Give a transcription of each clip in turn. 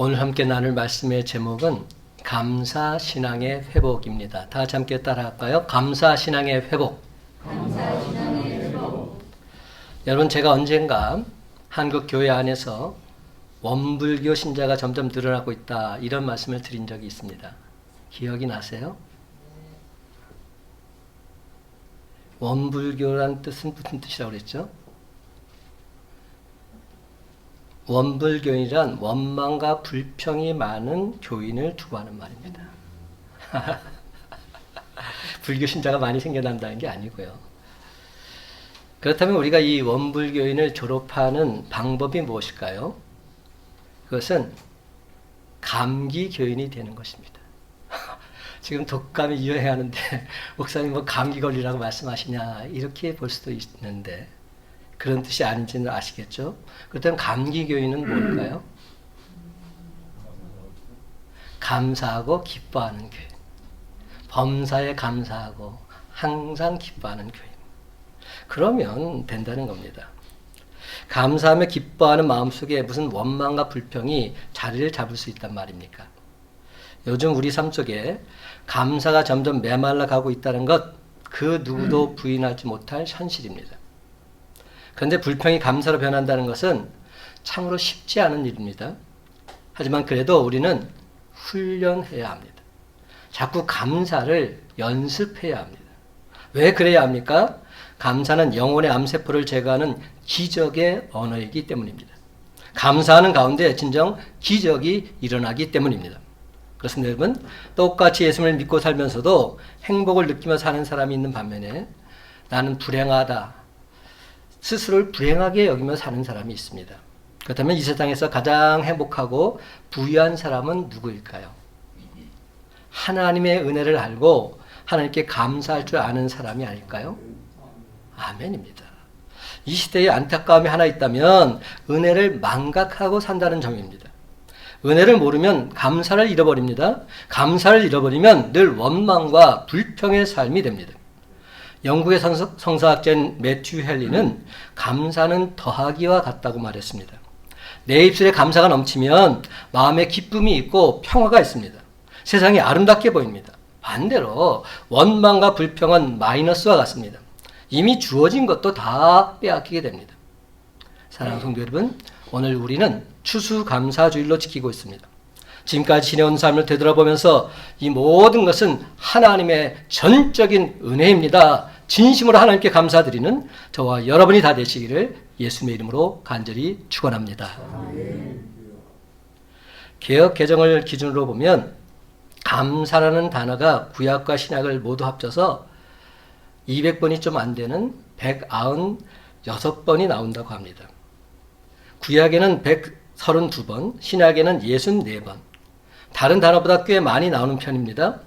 오늘 함께 나눌 말씀의 제목은 감사신앙의 회복입니다. 다 같이 함께 따라할까요? 감사신앙의 회복. 감사신앙의 회복. 여러분, 제가 언젠가 한국 교회 안에서 원불교 신자가 점점 늘어나고 있다, 이런 말씀을 드린 적이 있습니다. 기억이 나세요? 원불교란 뜻은 무슨 뜻이라고 그랬죠? 원불교인이란 원망과 불평이 많은 교인을 두고 하는 말입니다. 불교 신자가 많이 생겨난다는 게 아니고요. 그렇다면 우리가 이 원불교인을 졸업하는 방법이 무엇일까요? 그것은 감기교인이 되는 것입니다. 지금 독감이 유행하는데 목사님 뭐 감기 걸리라고 말씀하시냐, 이렇게 볼 수도 있는데 그런 뜻이 아닌지는 아시겠죠? 그렇다면 감기교인은 뭘까요? 감사하고 기뻐하는 교인. 범사에 감사하고 항상 기뻐하는 교인. 그러면 된다는 겁니다. 감사하며 기뻐하는 마음속에 무슨 원망과 불평이 자리를 잡을 수 있단 말입니까? 요즘 우리 삶 속에 감사가 점점 메말라 가고 있다는 것, 그 누구도 부인하지 못할 현실입니다. 그런데 불평이 감사로 변한다는 것은 참으로 쉽지 않은 일입니다. 하지만 그래도 우리는 훈련해야 합니다. 자꾸 감사를 연습해야 합니다. 왜 그래야 합니까? 감사는 영혼의 암세포를 제거하는 기적의 언어이기 때문입니다. 감사하는 가운데 진정 기적이 일어나기 때문입니다. 그렇습니다, 여러분. 똑같이 예수님을 믿고 살면서도 행복을 느끼며 사는 사람이 있는 반면에 나는 불행하다, 스스로를 불행하게 여기며 사는 사람이 있습니다. 그렇다면 이 세상에서 가장 행복하고 부유한 사람은 누구일까요? 하나님의 은혜를 알고 하나님께 감사할 줄 아는 사람이 아닐까요? 아멘입니다. 이 시대에 안타까움이 하나 있다면 은혜를 망각하고 산다는 점입니다. 은혜를 모르면 감사를 잃어버립니다. 감사를 잃어버리면 늘 원망과 불평의 삶이 됩니다. 영국의 성서학자인 매튜 헨리는 감사는 더하기와 같다고 말했습니다. 내 입술에 감사가 넘치면 마음에 기쁨이 있고 평화가 있습니다. 세상이 아름답게 보입니다. 반대로 원망과 불평은 마이너스와 같습니다. 이미 주어진 것도 다 빼앗기게 됩니다. 사랑하는 성도 여러분, 오늘 우리는 추수감사주일로 지키고 있습니다. 지금까지 지내온 삶을 되돌아보면서 이 모든 것은 하나님의 전적인 은혜입니다. 진심으로 하나님께 감사드리는 저와 여러분이 다 되시기를 예수님의 이름으로 간절히 축원합니다. 개역 개정을 기준으로 보면 감사라는 단어가 구약과 신약을 모두 합쳐서 200번이 좀 안 되는 196번이 나온다고 합니다. 구약에는 132번, 신약에는 64번. 다른 단어보다 꽤 많이 나오는 편입니다.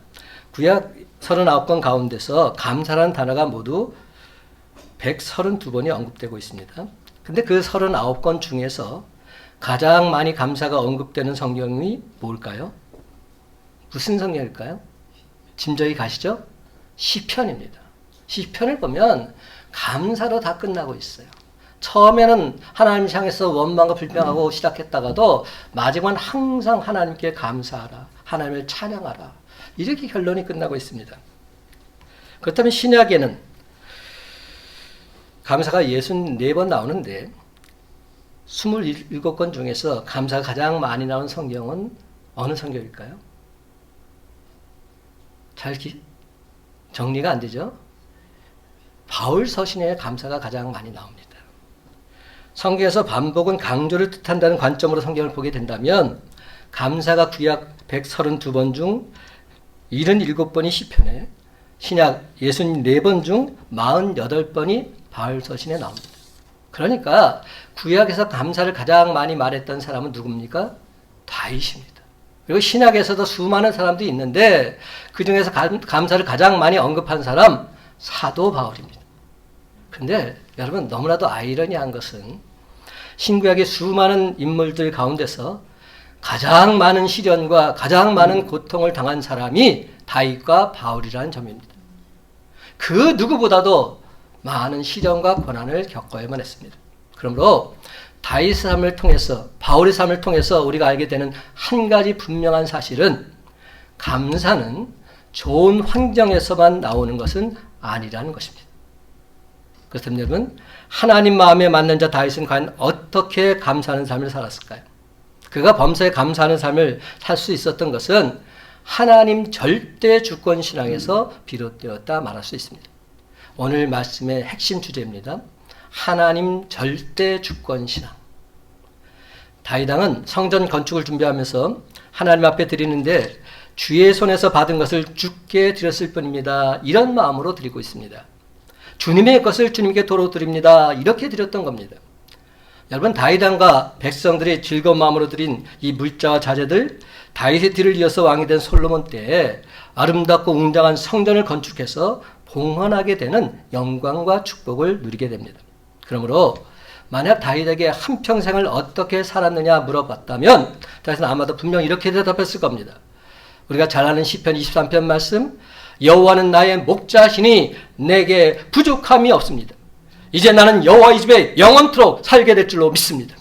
구약 39권 가운데서 감사라는 단어가 모두 132번이 언급되고 있습니다. 근데 그 39권 중에서 가장 많이 감사가 언급되는 성경이 뭘까요? 무슨 성경일까요? 짐작이 가시죠? 시편입니다. 시편을 보면 감사로 다 끝나고 있어요. 처음에는 하나님 향해서 원망과 불평하고 시작했다가도 마지막은 항상 하나님께 감사하라, 하나님을 찬양하라, 이렇게 결론이 끝나고 있습니다. 그렇다면 신약에는 감사가 64번 나오는데 27권 중에서 감사가 가장 많이 나온 성경은 어느 성경일까요? 잘 정리가 안 되죠? 바울 서신에 감사가 가장 많이 나옵니다. 성경에서 반복은 강조를 뜻한다는 관점으로 성경을 보게 된다면 감사가 구약 132번 중 77번이 시편에, 신약 64번 중 48번이 바울 서신에 나옵니다. 그러니까 구약에서 감사를 가장 많이 말했던 사람은 누굽니까? 다윗입니다. 그리고 신약에서도 수많은 사람들이 있는데 그 중에서 감사를 가장 많이 언급한 사람, 사도 바울입니다. 그런데 여러분, 너무나도 아이러니한 것은 신구약의 수많은 인물들 가운데서 가장 많은 시련과 가장 많은 고통을 당한 사람이 다윗과 바울이라는 점입니다. 그 누구보다도 많은 시련과 고난을 겪어야만 했습니다. 그러므로 다윗의 삶을 통해서, 바울의 삶을 통해서 우리가 알게 되는 한 가지 분명한 사실은 감사는 좋은 환경에서만 나오는 것은 아니라는 것입니다. 그렇다면 여러분, 하나님 마음에 맞는 자 다윗은 과연 어떻게 감사하는 삶을 살았을까요? 그가 범사에 감사하는 삶을 살 수 있었던 것은 하나님 절대 주권 신앙에서 비롯되었다 말할 수 있습니다. 오늘 말씀의 핵심 주제입니다. 하나님 절대 주권 신앙. 다윗 왕은 성전 건축을 준비하면서 하나님 앞에 드리는데 주의 손에서 받은 것을 주께 드렸을 뿐입니다. 이런 마음으로 드리고 있습니다. 주님의 것을 주님께 도로 드립니다. 이렇게 드렸던 겁니다. 여러분, 다윗 왕과 백성들이 즐거운 마음으로 드린 이 물자와 자재들, 다윗의 뒤를 이어서 왕이 된 솔로몬 때에 아름답고 웅장한 성전을 건축해서 봉헌하게 되는 영광과 축복을 누리게 됩니다. 그러므로 만약 다윗에게 한평생을 어떻게 살았느냐 물어봤다면 다윗은 아마도 분명히 이렇게 대답했을 겁니다. 우리가 잘 아는 시편 23편 말씀, 여호와는 나의 목자시니 내게 부족함이 없습니다. 이제 나는 여호와의 집에 영원토록 살게 될 줄로 믿습니다.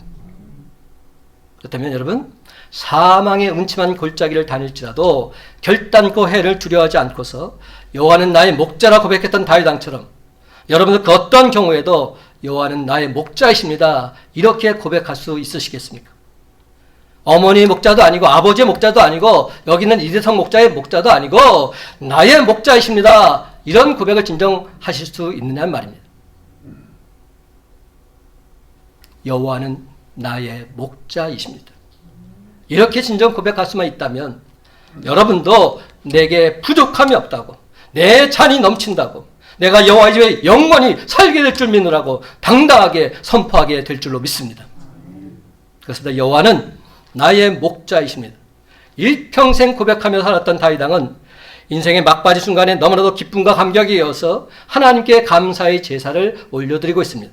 그렇다면 여러분, 사망의 음침한 골짜기를 다닐지라도 결단코 해를 두려워하지 않고서 여호와는 나의 목자라 고백했던 다윗 왕처럼 여러분들 그 어떤 경우에도 여호와는 나의 목자이십니다. 이렇게 고백할 수 있으시겠습니까? 어머니의 목자도 아니고 아버지의 목자도 아니고 여기는 이대성 목자의 목자도 아니고 나의 목자이십니다. 이런 고백을 진정하실 수 있느냐는 말입니다. 여호와는 나의 목자이십니다. 이렇게 진정 고백할 수만 있다면 여러분도 내게 부족함이 없다고, 내 잔이 넘친다고, 내가 여호와의 집에 영원히 살게 될 줄 믿느라고 당당하게 선포하게 될 줄로 믿습니다. 그렇습니다. 여호와는 나의 목자이십니다. 일평생 고백하며 살았던 다윗 왕은 인생의 막바지 순간에 너무나도 기쁨과 감격이 이어서 하나님께 감사의 제사를 올려드리고 있습니다.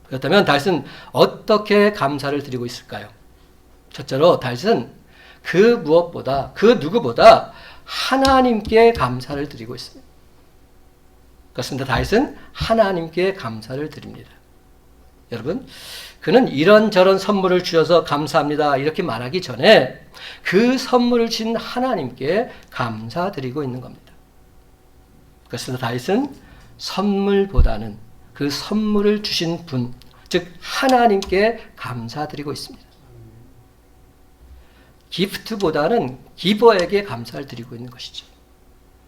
그렇다면 다윗은 어떻게 감사를 드리고 있을까요? 첫째로 다윗은 그 무엇보다, 그 누구보다 하나님께 감사를 드리고 있습니다. 그렇습니다. 다윗은 하나님께 감사를 드립니다. 여러분, 그는 이런저런 선물을 주셔서 감사합니다 이렇게 말하기 전에 그 선물을 주신 하나님께 감사드리고 있는 겁니다. 그래서 다윗은 선물보다는 그 선물을 주신 분, 즉 하나님께 감사드리고 있습니다. 기프트보다는 기버에게 감사를 드리고 있는 것이죠.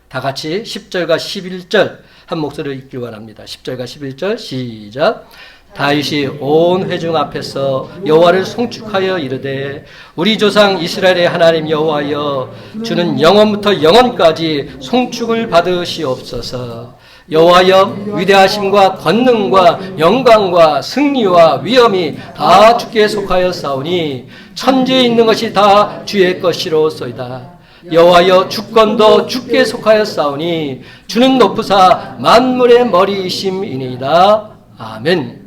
다 같이 10절과 11절 한 목소리로 읽기 원합니다. 10절과 11절 시작. 다윗이 온 회중 앞에서 여호와를 송축하여 이르되 우리 조상 이스라엘의 하나님 여호와여 주는 영원부터 영원까지 송축을 받으시옵소서. 여호와여 위대하심과 권능과 영광과 승리와 위엄이 다 주께 속하여 싸우니 천지에 있는 것이 다 주의 것이로소이다. 여호와여 주권도 주께 속하여 싸우니 주는 높으사 만물의 머리이심이니이다. 아멘.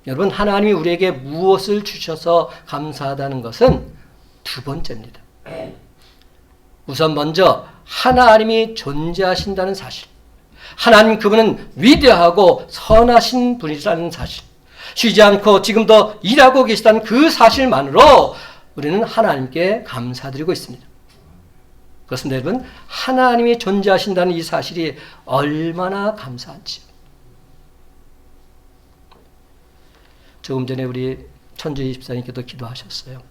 여러분, 하나님이 우리에게 무엇을 주셔서 감사하다는 것은 두 번째입니다. 우선 먼저 하나님이 존재하신다는 사실, 하나님 그분은 위대하고 선하신 분이라는 사실, 쉬지 않고 지금도 일하고 계시다는 그 사실만으로 우리는 하나님께 감사드리고 있습니다. 그렇습니다. 여러분, 하나님이 존재하신다는 이 사실이 얼마나 감사한지요. 조금 전에 우리 천주희 집사님께도 기도하셨어요.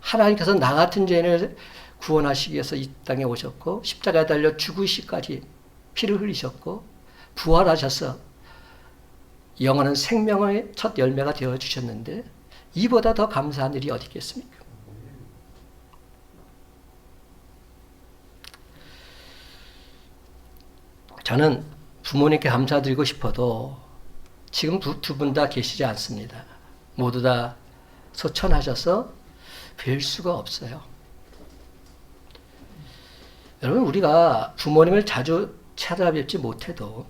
하나님께서 나 같은 죄인을 구원하시기 위해서 이 땅에 오셨고 십자가에 달려 죽으시기까지 피를 흘리셨고 부활하셔서 영원한 생명의 첫 열매가 되어주셨는데 이보다 더 감사한 일이 어디 있겠습니까? 저는 부모님께 감사드리고 싶어도 지금 두 분 다 계시지 않습니다. 모두 다 소천하셔서 뵐 수가 없어요. 여러분, 우리가 부모님을 자주 찾아뵙지 못해도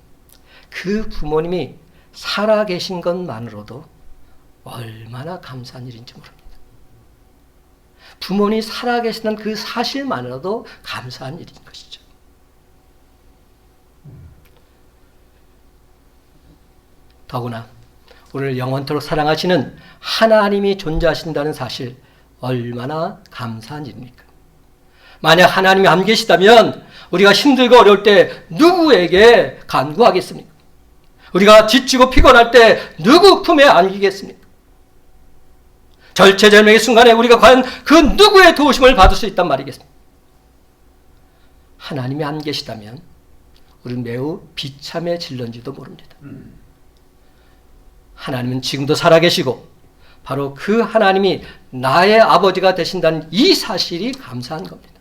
그 부모님이 살아계신 것만으로도 얼마나 감사한 일인지 모릅니다. 부모님이 살아계시는 그 사실만으로도 감사한 일인 것이죠. 더구나 우리를 영원토록 사랑하시는 하나님이 존재하신다는 사실 얼마나 감사한 일입니까? 만약 하나님이 안 계시다면 우리가 힘들고 어려울 때 누구에게 간구하겠습니까? 우리가 지치고 피곤할 때 누구 품에 안기겠습니까? 절체절명의 순간에 우리가 과연 그 누구의 도우심을 받을 수 있단 말이겠습니까? 하나님이 안 계시다면 우리는 매우 비참해질런지도 모릅니다. 하나님은 지금도 살아계시고 바로 그 하나님이 나의 아버지가 되신다는 이 사실이 감사한 겁니다.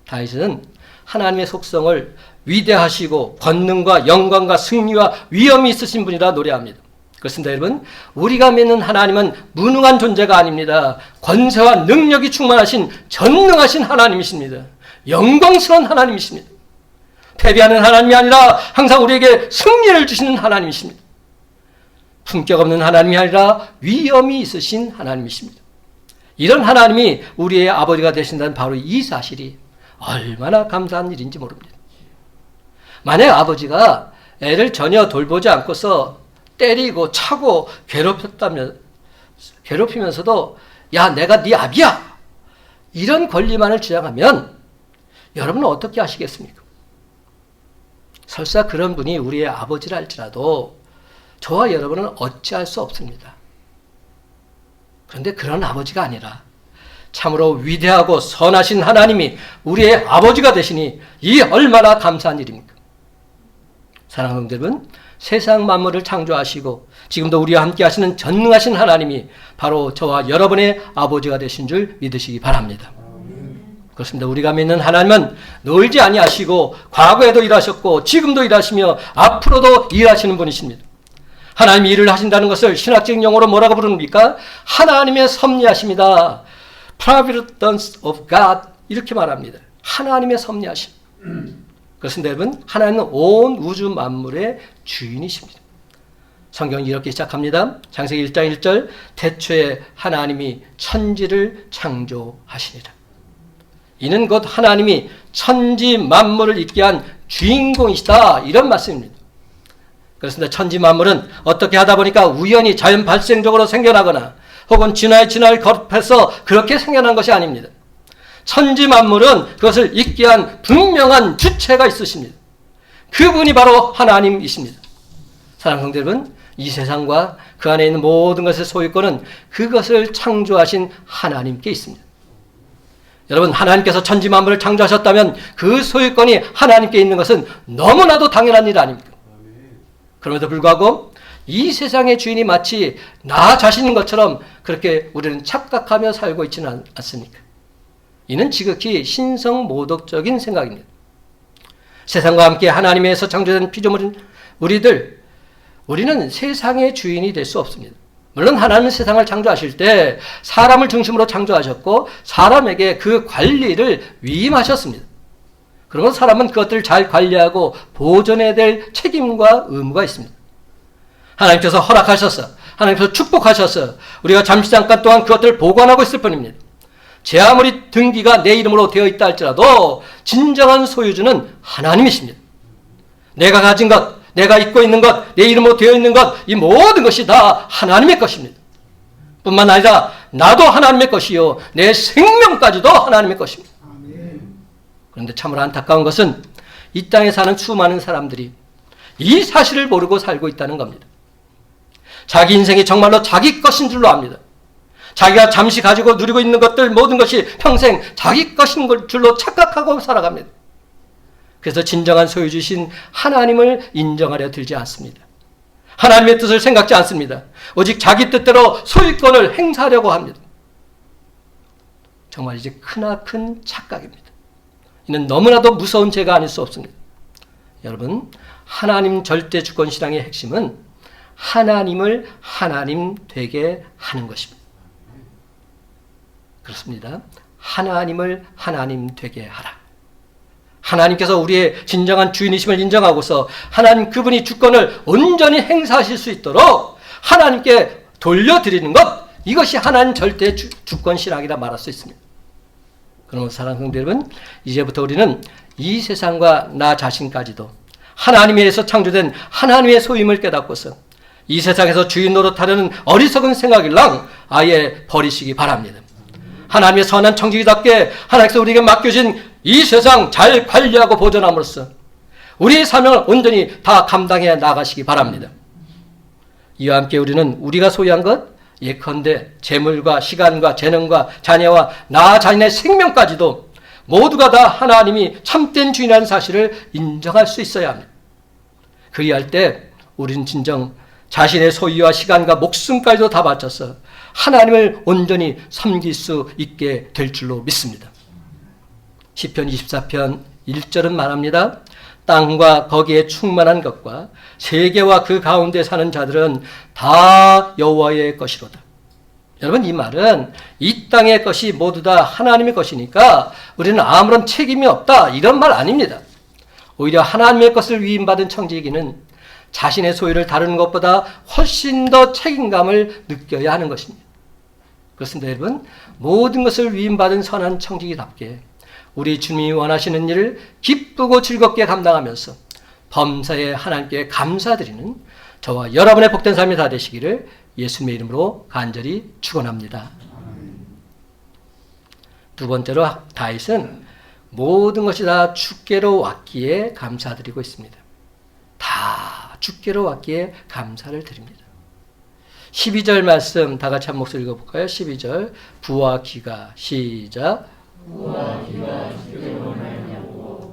다윗은 하나님의 속성을 위대하시고 권능과 영광과 승리와 위엄이 있으신 분이라 노래합니다. 그렇습니다, 여러분. 우리가 믿는 하나님은 무능한 존재가 아닙니다. 권세와 능력이 충만하신 전능하신 하나님이십니다. 영광스러운 하나님이십니다. 패배하는 하나님이 아니라 항상 우리에게 승리를 주시는 하나님이십니다. 품격 없는 하나님이 아니라 위엄이 있으신 하나님이십니다. 이런 하나님이 우리의 아버지가 되신다는 바로 이 사실이 얼마나 감사한 일인지 모릅니다. 만약 아버지가 애를 전혀 돌보지 않고서 때리고 차고 괴롭히면서도 야, 내가 네 아비야, 이런 권리만을 주장하면 여러분은 어떻게 하시겠습니까? 설사 그런 분이 우리의 아버지라 할지라도 저와 여러분은 어찌할 수 없습니다. 그런데 그런 아버지가 아니라 참으로 위대하고 선하신 하나님이 우리의 아버지가 되시니 이 얼마나 감사한 일입니까? 사랑하는 여러분, 세상 만물을 창조하시고 지금도 우리와 함께 하시는 전능하신 하나님이 바로 저와 여러분의 아버지가 되신 줄 믿으시기 바랍니다. 그렇습니다. 우리가 믿는 하나님은 놀지 아니하시고 과거에도 일하셨고 지금도 일하시며 앞으로도 일하시는 분이십니다. 하나님이 일을 하신다는 것을 신학적인 용어로 뭐라고 부릅니까? 하나님의 섭리하십니다. Providence of God, 이렇게 말합니다. 하나님의 섭리하심. 그렇습니다, 여러분. 하나님은 온 우주 만물의 주인이십니다. 성경이 이렇게 시작합니다. 창세기 1장 1절, 태초에 하나님이 천지를 창조하시니라. 이는 곧 하나님이 천지 만물을 있게 한 주인공이시다, 이런 말씀입니다. 그렇습니다. 천지 만물은 어떻게 하다 보니까 우연히 자연 발생적으로 생겨나거나 혹은 진화를 거듭해서 그렇게 생겨난 것이 아닙니다. 천지 만물은 그것을 있게 한 분명한 주체가 있으십니다. 그분이 바로 하나님이십니다. 사랑하는 성도 여러분, 이 세상과 그 안에 있는 모든 것의 소유권은 그것을 창조하신 하나님께 있습니다. 여러분, 하나님께서 천지 만물을 창조하셨다면 그 소유권이 하나님께 있는 것은 너무나도 당연한 일 아닙니까? 그럼에도 불구하고 이 세상의 주인이 마치 나 자신인 것처럼 그렇게 우리는 착각하며 살고 있지는 않습니까? 이는 지극히 신성모독적인 생각입니다. 세상과 함께 하나님에서 창조된 피조물인 우리는 세상의 주인이 될 수 없습니다. 물론 하나님은 세상을 창조하실 때 사람을 중심으로 창조하셨고 사람에게 그 관리를 위임하셨습니다. 그러면 사람은 그것들을 잘 관리하고 보존해야 될 책임과 의무가 있습니다. 하나님께서 허락하셔서, 하나님께서 축복하셔서 우리가 잠시 잠깐 동안 그것들을 보관하고 있을 뿐입니다. 제 아무리 등기가 내 이름으로 되어 있다 할지라도 진정한 소유주는 하나님이십니다. 내가 가진 것, 내가 입고 있는 것, 내 이름으로 되어 있는 것, 이 모든 것이 다 하나님의 것입니다. 뿐만 아니라 나도 하나님의 것이요, 내 생명까지도 하나님의 것입니다. 그런데 참으로 안타까운 것은 이 땅에 사는 수많은 사람들이 이 사실을 모르고 살고 있다는 겁니다. 자기 인생이 정말로 자기 것인 줄로 압니다. 자기가 잠시 가지고 누리고 있는 것들 모든 것이 평생 자기 것인 줄로 착각하고 살아갑니다. 그래서 진정한 소유주신 하나님을 인정하려 들지 않습니다. 하나님의 뜻을 생각지 않습니다. 오직 자기 뜻대로 소유권을 행사하려고 합니다. 정말 이제 크나큰 착각입니다. 이는 너무나도 무서운 죄가 아닐 수 없습니다. 여러분, 하나님 절대 주권 신앙의 핵심은 하나님을 하나님 되게 하는 것입니다. 그렇습니다. 하나님을 하나님 되게 하라. 하나님께서 우리의 진정한 주인이심을 인정하고서 하나님 그분이 주권을 온전히 행사하실 수 있도록 하나님께 돌려드리는 것, 이것이 하나님 절대 주권 신앙이라 말할 수 있습니다. 그러면 사랑하는 성도 여러분, 이제부터 우리는 이 세상과 나 자신까지도 하나님에 의해서 창조된 하나님의 소임을 깨닫고서 이 세상에서 주인 노릇하려는 어리석은 생각일랑 아예 버리시기 바랍니다. 하나님의 선한 청지기답게 하나님께서 우리에게 맡겨진 이 세상 잘 관리하고 보존함으로써 우리의 사명을 온전히 다 감당해 나가시기 바랍니다. 이와 함께 우리는 우리가 소유한 것, 예컨대 재물과 시간과 재능과 자녀와 나 자신의 생명까지도 모두가 다 하나님이 참된 주인이라는 사실을 인정할 수 있어야 합니다. 그리할 때 우리는 진정 자신의 소유와 시간과 목숨까지도 다 바쳐서 하나님을 온전히 섬길 수 있게 될 줄로 믿습니다. 시편 24편 1절은 말합니다. 땅과 거기에 충만한 것과 세계와 그 가운데 사는 자들은 다 여호와의 것이로다. 여러분, 이 말은 이 땅의 것이 모두 다 하나님의 것이니까 우리는 아무런 책임이 없다, 이런 말 아닙니다. 오히려 하나님의 것을 위임받은 청지기는 자신의 소유를 다루는 것보다 훨씬 더 책임감을 느껴야 하는 것입니다. 그렇습니다. 여러분, 모든 것을 위임받은 선한 청지기답게 우리 주님이 원하시는 일을 기쁘고 즐겁게 감당하면서 범사에 하나님께 감사드리는 저와 여러분의 복된 삶이 다 되시기를 예수님의 이름으로 간절히 축원합니다. 두 번째로 다윗은 모든 것이 다 주께로 왔기에 감사드리고 있습니다. 다 주께로 왔기에 감사를 드립니다. 12절 말씀 다 같이 한 목소리 읽어볼까요? 12절 부와 귀가 시작. 부와 귀가 주께로 말미암고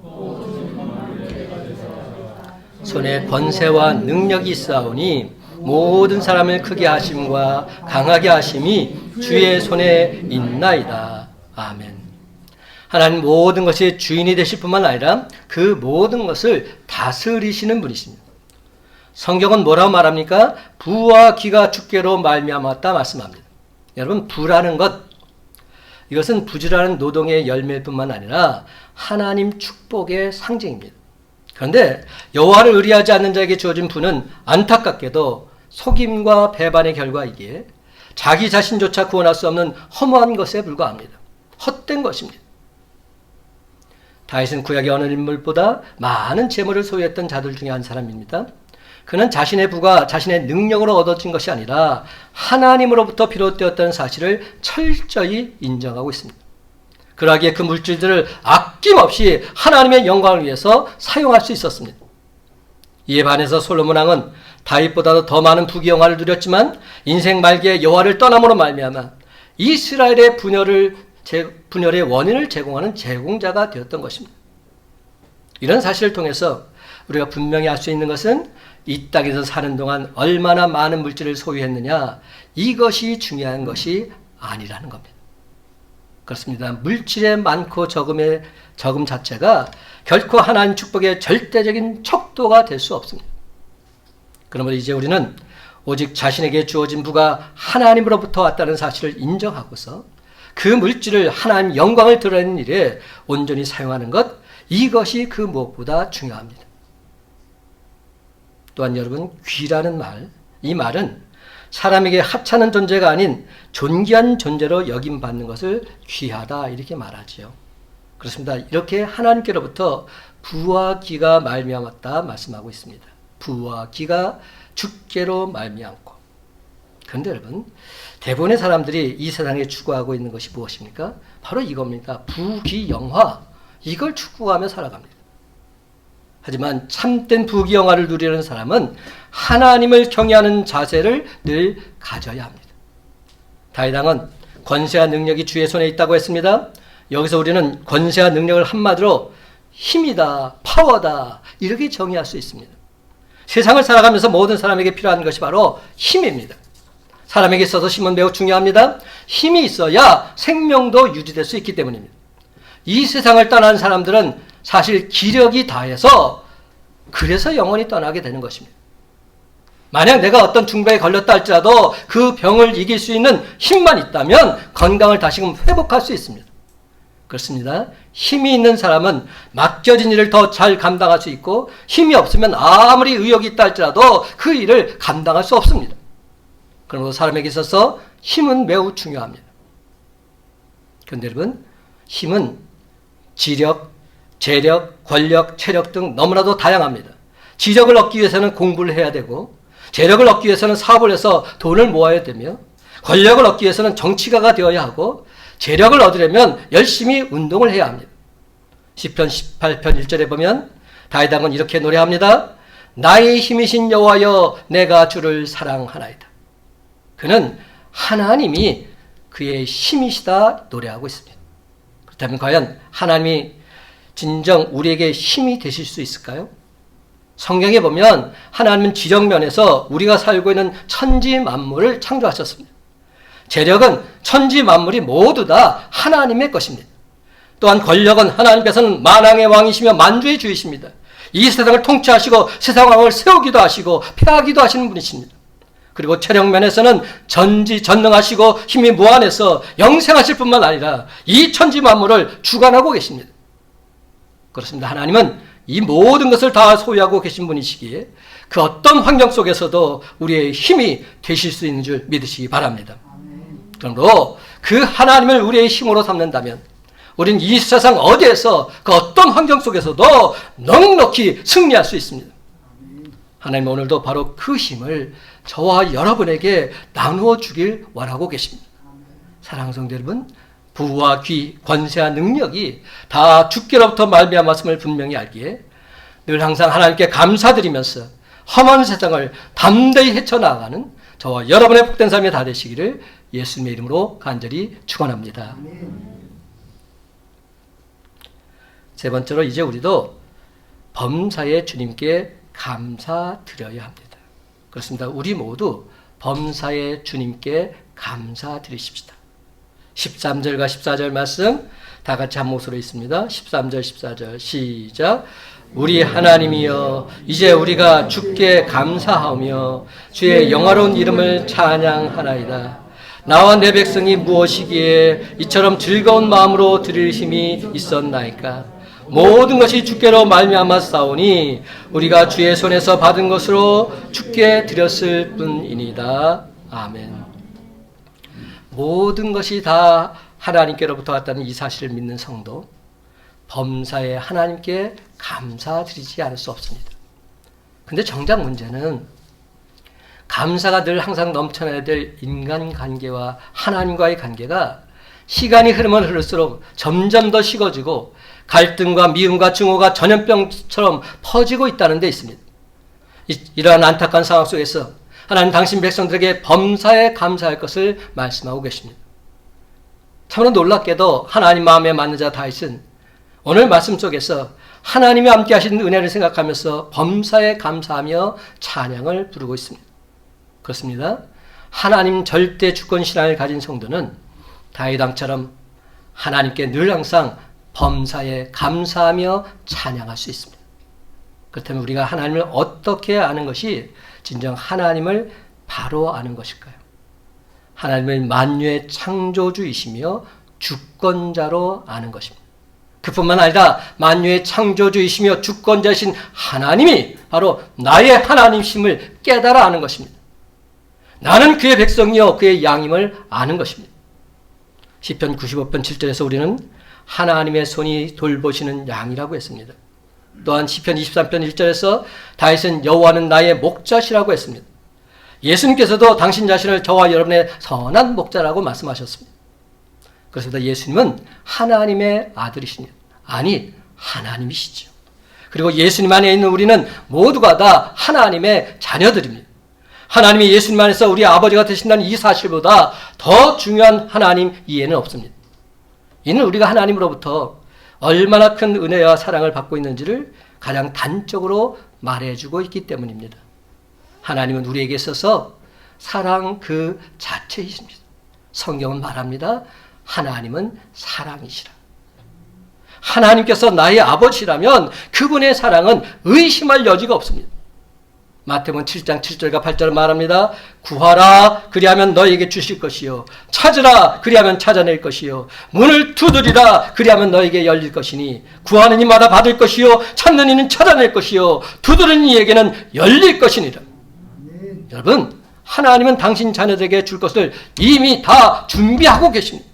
손에 권세와 능력이 있사오니 모든 사람을 크게 하심과 강하게 하심이 주의 손에 있나이다. 아멘. 하나님 모든 것의 주인이 되실 뿐만 아니라 그 모든 것을 다스리시는 분이십니다. 성경은 뭐라고 말합니까? 부와 귀가 주께로 말미암았다 말씀합니다. 여러분, 부라는 것, 이것은 부지런한 노동의 열매일 뿐만 아니라 하나님 축복의 상징입니다. 그런데 여호와를 의리하지 않는 자에게 주어진 부는 안타깝게도 속임과 배반의 결과이기에 자기 자신조차 구원할 수 없는 허무한 것에 불과합니다. 헛된 것입니다. 다윗은 구약의 어느 인물보다 많은 재물을 소유했던 자들 중에 한 사람입니다. 그는 자신의 부가 자신의 능력으로 얻어진 것이 아니라 하나님으로부터 비롯되었다는 사실을 철저히 인정하고 있습니다. 그러기에 그 물질들을 아낌없이 하나님의 영광을 위해서 사용할 수 있었습니다. 이에 반해서 솔로몬 왕은 다윗보다도 더 많은 부귀영화를 누렸지만 인생 말기에 여호와를 떠남으로 말미암아 이스라엘의 분열의 원인을 제공하는 제공자가 되었던 것입니다. 이런 사실을 통해서 우리가 분명히 알 수 있는 것은 이 땅에서 사는 동안 얼마나 많은 물질을 소유했느냐, 이것이 중요한 것이 아니라는 겁니다. 그렇습니다. 물질의 많고 적음 자체가 결코 하나님 축복의 절대적인 척도가 될 수 없습니다. 그러므로 이제 우리는 오직 자신에게 주어진 부가 하나님으로부터 왔다는 사실을 인정하고서 그 물질을 하나님 영광을 드러내는 일에 온전히 사용하는 것, 이것이 그 무엇보다 중요합니다. 또한 여러분, 귀라는 말, 이 말은 사람에게 하찮은 존재가 아닌 존귀한 존재로 여김받는 것을 귀하다, 이렇게 말하지요. 그렇습니다. 이렇게 하나님께로부터 부와 귀가 말미암았다 말씀하고 있습니다. 부와 귀가 주께로 말미암고. 그런데 여러분, 대부분의 사람들이 이 세상에 추구하고 있는 것이 무엇입니까? 바로 이겁니다. 부귀영화, 이걸 추구하며 살아갑니다. 하지만 참된 부귀영화를 누리는 사람은 하나님을 경외하는 자세를 늘 가져야 합니다. 다윗 왕은 권세와 능력이 주의 손에 있다고 했습니다. 여기서 우리는 권세와 능력을 한마디로 힘이다, 파워다, 이렇게 정의할 수 있습니다. 세상을 살아가면서 모든 사람에게 필요한 것이 바로 힘입니다. 사람에게 있어서 힘은 매우 중요합니다. 힘이 있어야 생명도 유지될 수 있기 때문입니다. 이 세상을 떠나는 사람들은 사실 기력이 다해서 그래서 영원히 떠나게 되는 것입니다. 만약 내가 어떤 중병에 걸렸다 할지라도 그 병을 이길 수 있는 힘만 있다면 건강을 다시금 회복할 수 있습니다. 그렇습니다. 힘이 있는 사람은 맡겨진 일을 더 잘 감당할 수 있고, 힘이 없으면 아무리 의욕이 있다 할지라도 그 일을 감당할 수 없습니다. 그러므로 사람에게 있어서 힘은 매우 중요합니다. 그런데 여러분, 힘은 지력, 재력, 권력, 체력 등 너무나도 다양합니다. 지력을 얻기 위해서는 공부를 해야 되고, 재력을 얻기 위해서는 사업을 해서 돈을 모아야 되며, 권력을 얻기 위해서는 정치가가 되어야 하고, 재력을 얻으려면 열심히 운동을 해야 합니다. 시편 18편 1절에 보면 다윗 왕은 이렇게 노래합니다. 나의 힘이신 여호와여, 내가 주를 사랑하나이다. 그는 하나님이 그의 힘이시다 노래하고 있습니다. 그렇다면 과연 하나님이 진정 우리에게 힘이 되실 수 있을까요? 성경에 보면 하나님은 지정면에서 우리가 살고 있는 천지 만물을 창조하셨습니다. 재력은 천지 만물이 모두 다 하나님의 것입니다. 또한 권력은 하나님께서는 만왕의 왕이시며 만주의 주이십니다. 이 세상을 통치하시고 세상 왕을 세우기도 하시고 폐하기도 하시는 분이십니다. 그리고 체력면에서는 전지전능하시고 힘이 무한해서 영생하실 뿐만 아니라 이 천지 만물을 주관하고 계십니다. 그렇습니다. 하나님은 이 모든 것을 다 소유하고 계신 분이시기에 그 어떤 환경 속에서도 우리의 힘이 되실 수 있는 줄 믿으시기 바랍니다. 그러므로 그 하나님을 우리의 힘으로 삼는다면 우리는 이 세상 어디에서 그 어떤 환경 속에서도 넉넉히 승리할 수 있습니다. 하나님은 오늘도 바로 그 힘을 저와 여러분에게 나누어 주길 원하고 계십니다. 사랑하는 성도 여러분, 부와 귀, 권세와 능력이 다 주께로부터 말미암았음을 분명히 알기에 늘 항상 하나님께 감사드리면서 험한 세상을 담대히 헤쳐나가는 저와 여러분의 복된 삶이 다 되시기를 예수님의 이름으로 간절히 축원합니다. 세 번째로 이제 우리도 범사의 주님께 감사드려야 합니다. 그렇습니다. 우리 모두 범사의 주님께 감사드리십시다. 13절과 14절 말씀 다 같이 한 목소리로 있습니다. 13절 14절 시작. 우리 하나님이여, 이제 우리가 주께 감사하며 주의 영화로운 이름을 찬양하나이다. 나와 내 백성이 무엇이기에 이처럼 즐거운 마음으로 드릴 힘이 있었나이까. 모든 것이 주께로 말미암아 싸우니 우리가 주의 손에서 받은 것으로 주께 드렸을 뿐이니이다. 아멘. 모든 것이 다 하나님께로부터 왔다는 이 사실을 믿는 성도, 범사에 하나님께 감사드리지 않을 수 없습니다. 근데 정작 문제는 감사가 늘 항상 넘쳐나야 될 인간관계와 하나님과의 관계가 시간이 흐르면 흐를수록 점점 더 식어지고 갈등과 미움과 증오가 전염병처럼 퍼지고 있다는 데 있습니다. 이러한 안타까운 상황 속에서 하나님 당신 백성들에게 범사에 감사할 것을 말씀하고 계십니다. 참으로 놀랍게도 하나님 마음에 맞는 자 다윗은 오늘 말씀 속에서 하나님이 함께 하신 은혜를 생각하면서 범사에 감사하며 찬양을 부르고 있습니다. 그렇습니다. 하나님 절대 주권 신앙을 가진 성도는 다윗 왕처럼 하나님께 늘 항상 범사에 감사하며 찬양할 수 있습니다. 그렇다면 우리가 하나님을 어떻게 아는 것이 진정 하나님을 바로 아는 것일까요? 하나님을 만유의 창조주이시며 주권자로 아는 것입니다. 그뿐만 아니라 만유의 창조주이시며 주권자이신 하나님이 바로 나의 하나님심을 깨달아 아는 것입니다. 나는 그의 백성이요 그의 양임을 아는 것입니다. 시편 95편 7절에서 우리는 하나님의 손이 돌보시는 양이라고 했습니다. 또한 시편 23편 1절에서 다윗은 여호와는 나의 목자시라고 했습니다. 예수님께서도 당신 자신을 저와 여러분의 선한 목자라고 말씀하셨습니다. 그렇습니다. 예수님은 하나님의 아들이십니다. 아니, 하나님이시죠. 그리고 예수님 안에 있는 우리는 모두가 다 하나님의 자녀들입니다. 하나님이 예수님 안에서 우리 아버지가 되신다는 이 사실보다 더 중요한 하나님 이해는 없습니다. 이는 우리가 하나님으로부터 얼마나 큰 은혜와 사랑을 받고 있는지를 가장 단적으로 말해주고 있기 때문입니다. 하나님은 우리에게 있어서 사랑 그 자체이십니다. 성경은 말합니다. 하나님은 사랑이시라. 하나님께서 나의 아버지라면 그분의 사랑은 의심할 여지가 없습니다. 마태복음 7장 7절과 8절을 말합니다. 구하라 그리하면 너에게 주실 것이요 찾으라 그리하면 찾아낼 것이요 문을 두드리라 그리하면 너에게 열릴 것이니 구하는 이마다 받을 것이요 찾는 이는 찾아낼 것이요 두드리는 이에게는 열릴 것이니라. 여러분, 하나님은 당신 자녀들에게 줄 것을 이미 다 준비하고 계십니다.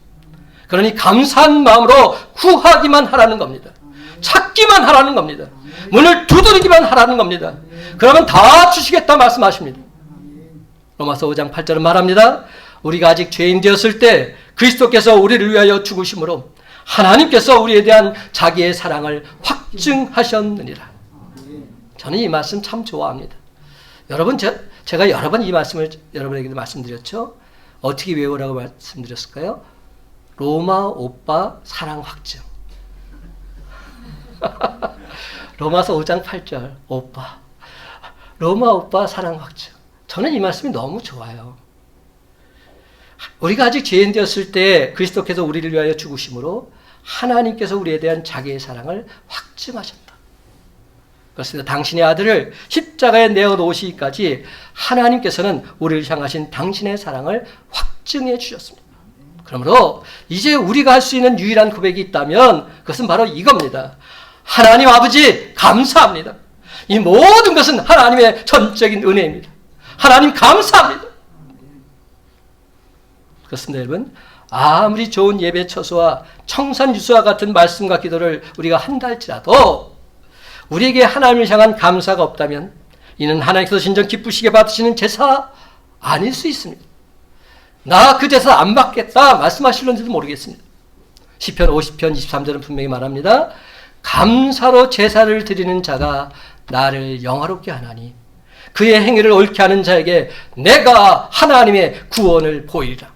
그러니 감사한 마음으로 구하기만 하라는 겁니다. 찾기만 하라는 겁니다. 문을 두드리기만 하라는 겁니다. 그러면 다 주시겠다 말씀하십니다. 로마서 5장 8절은 말합니다. 우리가 아직 죄인 되었을 때 그리스도께서 우리를 위하여 죽으심으로 하나님께서 우리에 대한 자기의 사랑을 확증하셨느니라. 저는 이 말씀 참 좋아합니다. 여러분, 제가 여러 번 이 말씀을 여러분에게도 말씀드렸죠. 어떻게 외우라고 말씀드렸을까요? 로마 오빠 사랑 확증. 로마서 5장 8절 오빠. 로마 오빠 사랑 확증. 저는 이 말씀이 너무 좋아요. 우리가 아직 죄인 되었을 때 그리스도께서 우리를 위하여 죽으심으로 하나님께서 우리에 대한 자기의 사랑을 확증하셨다. 그렇습니다. 당신의 아들을 십자가에 내어놓으시기까지 하나님께서는 우리를 향하신 당신의 사랑을 확증해 주셨습니다. 그러므로 이제 우리가 할 수 있는 유일한 고백이 있다면 그것은 바로 이겁니다. 하나님 아버지 감사합니다. 이 모든 것은 하나님의 전적인 은혜입니다. 하나님 감사합니다. 그렇습니다, 여러분. 아무리 좋은 예배 처소와 청산 유수와 같은 말씀과 기도를 우리가 한다 할지라도 우리에게 하나님을 향한 감사가 없다면 이는 하나님께서 진정 기쁘시게 받으시는 제사 아닐 수 있습니다. 나 그 제사 안 받겠다 말씀하실는지도 모르겠습니다. 시편 50편 23절은 분명히 말합니다. 감사로 제사를 드리는 자가 나를 영화롭게 하나니 그의 행위를 옳게 하는 자에게 내가 하나님의 구원을 보이리라.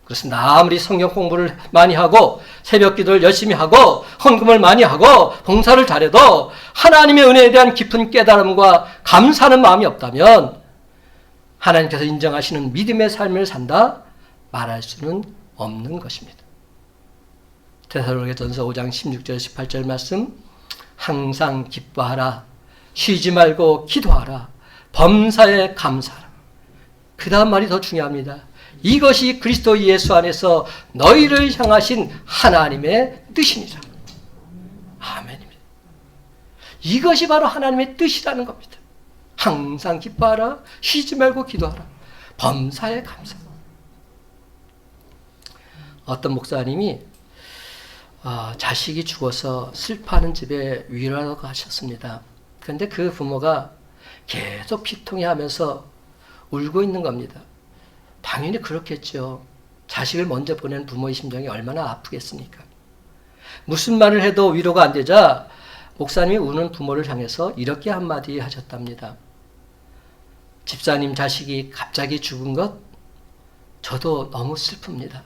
그렇습니다. 아무리 성경 공부를 많이 하고 새벽 기도를 열심히 하고 헌금을 많이 하고 봉사를 잘해도 하나님의 은혜에 대한 깊은 깨달음과 감사하는 마음이 없다면 하나님께서 인정하시는 믿음의 삶을 산다 말할 수는 없는 것입니다. 데살로니가전서 5장 16절 18절 말씀 항상 기뻐하라 쉬지 말고 기도하라 범사에 감사하라. 그 다음 말이 더 중요합니다. 이것이 그리스도 예수 안에서 너희를 향하신 하나님의 뜻이니라. 아멘입니다. 이것이 바로 하나님의 뜻이라는 겁니다. 항상 기뻐하라, 쉬지 말고 기도하라, 범사에 감사. 어떤 목사님이 자식이 죽어서 슬퍼하는 집에 위로하러 가셨습니다. 그런데 그 부모가 계속 피통해하면서 울고 있는 겁니다. 당연히 그렇겠죠. 자식을 먼저 보낸 부모의 심정이 얼마나 아프겠습니까? 무슨 말을 해도 위로가 안 되자 목사님이 우는 부모를 향해서 이렇게 한마디 하셨답니다. 집사님 자식이 갑자기 죽은 것 저도 너무 슬픕니다.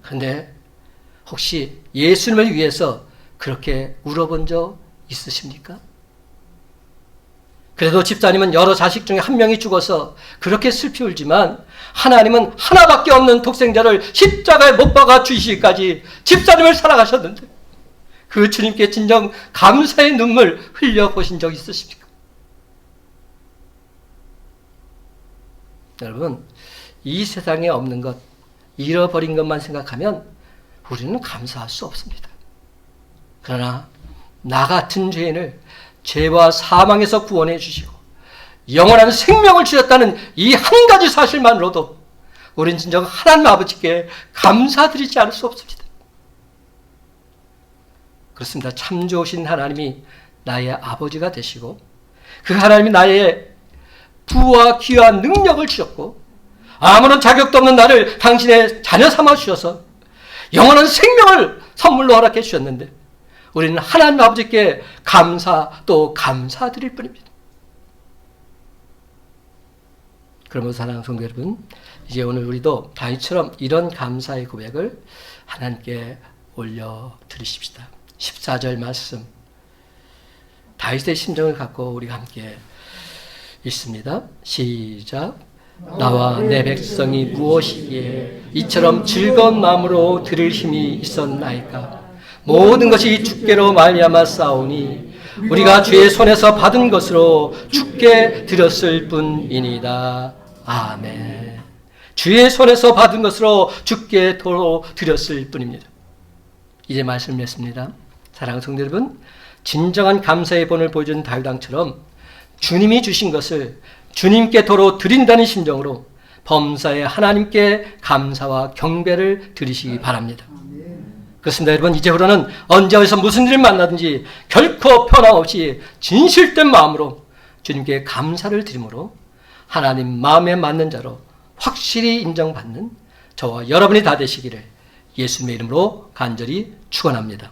그런데 혹시 예수님을 위해서 그렇게 울어본 적 있으십니까? 그래도 집사님은 여러 자식 중에 한 명이 죽어서 그렇게 슬피 울지만 하나님은 하나밖에 없는 독생자를 십자가에 못 박아 주시기까지 집사님을 사랑하셨는데 그 주님께 진정 감사의 눈물 흘려보신 적 있으십니까? 여러분, 이 세상에 없는 것, 잃어버린 것만 생각하면 우리는 감사할 수 없습니다. 그러나 나 같은 죄인을 죄와 사망에서 구원해 주시고 영원한 생명을 주셨다는 이 한 가지 사실만으로도 우린 진정 하나님 아버지께 감사드리지 않을 수 없습니다. 그렇습니다. 참 좋으신 하나님이 나의 아버지가 되시고 그 하나님이 나의 부와 귀한 능력을 주셨고 아무런 자격도 없는 나를 당신의 자녀 삼아 주셔서 영원한 생명을 선물로 허락해 주셨는데 우리는 하나님 아버지께 감사 또 감사드릴 뿐입니다. 그러면 사랑하는 성도 여러분, 이제 오늘 우리도 다윗처럼 이런 감사의 고백을 하나님께 올려드리십시다. 14절 말씀, 다윗의 심정을 갖고 우리가 함께 읽습니다. 시작. 나와 내 백성이 무엇이기에 이처럼 즐거운 마음으로 들을 힘이 있었나이까. 모든 것이 주께로 말미암아 싸우니 우리가 주의 손에서 받은 것으로 주께 드렸을 뿐이니이다. 아멘. 주의 손에서 받은 것으로 주께 도로 드렸을 뿐입니다. 이제 말씀을 맺습니다. 사랑하는 성도 여러분, 진정한 감사의 본을 보여준 다윗 왕처럼 주님이 주신 것을 주님께 도로 드린다는 심정으로 범사에 하나님께 감사와 경배를 드리시기 바랍니다. 그렇습니다. 여러분, 이제부터는 언제 어디서 무슨 일을 만나든지 결코 편함없이 진실된 마음으로 주님께 감사를 드림으로 하나님 마음에 맞는 자로 확실히 인정받는 저와 여러분이 다 되시기를 예수님의 이름으로 간절히 축원합니다.